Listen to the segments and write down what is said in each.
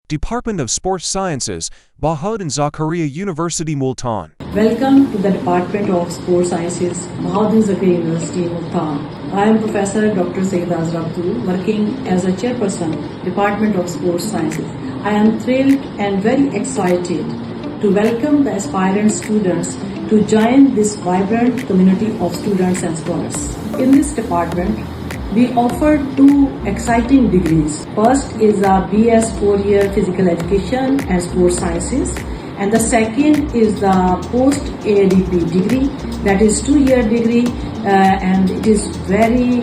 Department of Sports Sciences, Bahauddin Zakariya University Multan. Welcome to the Department of Sports Sciences, Bahauddin Zakariya University Multan. I am Professor Dr. Bahauddin, working as a chairperson, Department of Sports Sciences. I am thrilled and very excited to welcome the aspirant students to join this vibrant community of students and scholars. In this department, we offer two exciting degrees. First is a BS 4-year Physical Education and Sports Sciences, and the second is the Post ADP degree, that is 2-year degree, and it is very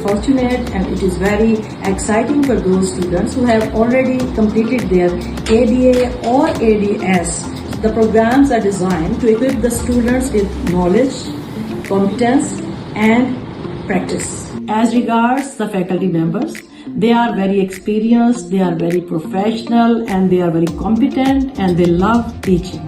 fortunate and it is very exciting for those students who have already completed their ADA or ADS. The programs are designed to equip the students with knowledge, competence, and practice. As regards the faculty members, they are very experienced, they are very professional, and they are very competent, and they love teaching.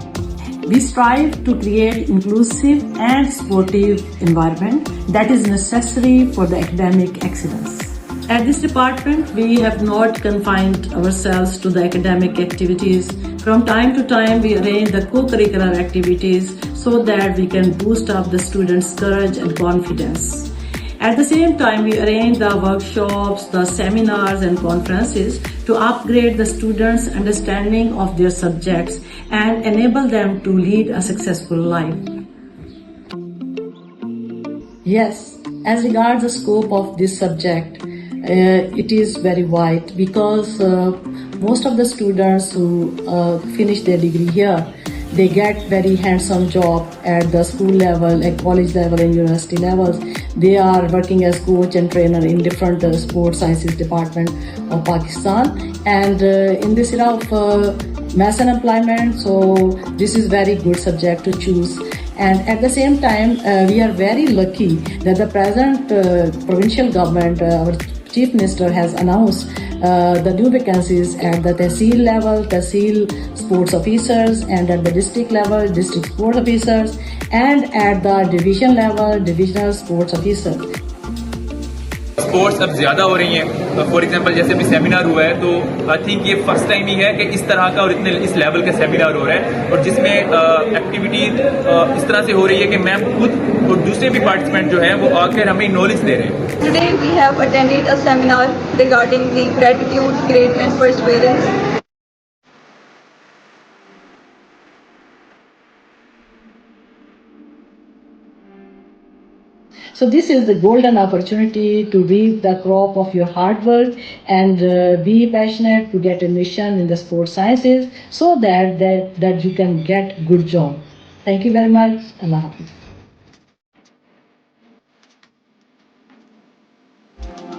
We strive to create inclusive and supportive environment that is necessary for the academic excellence. At this department, we have not confined ourselves to the academic activities. From time to time, we arrange the co-curricular activities so that we can boost up the students' courage and confidence. At the same time, we arrange the workshops, the seminars and conferences to upgrade the students' understanding of their subjects and enable them to lead a successful life. Yes, as regards the scope of this subject, it is very wide because most of the students who finish their degree here, they get very hands-on job at the school level, at college level and university levels. They are working as coach and trainer in different sports sciences department of Pakistan. And in this era of mass unemployment, so this is very good subject to choose. And at the same time, we are very lucky that the present provincial government, our Chief Minister has announced the new vacancies at the Tehsil level, Tehsil sports officers, and at the district level, district sports officers, and at the division level, divisional sports officers. Sports अब ज़्यादा हो रही हैं. For example जैसे अभी seminar हुआ है तो आई थिंक ये फर्स्ट टाइम ही है कि इस तरह का और इतने इस लेवल का सेमिनार हो रहा है और जिसमें एक्टिविटी इस तरह से हो रही है कि मैम खुद और दूसरे भी पार्टिसिपेंट जो हैं वो आकर हमें नॉलेज दे रहे हैं. Today we have attended a seminar regarding the gratitude, grace and perseverance. So this is the golden opportunity to reap the crop of your hard work and be passionate to get admission in the sports sciences so that you can get good job. Thank you very much. Allah Hafiz.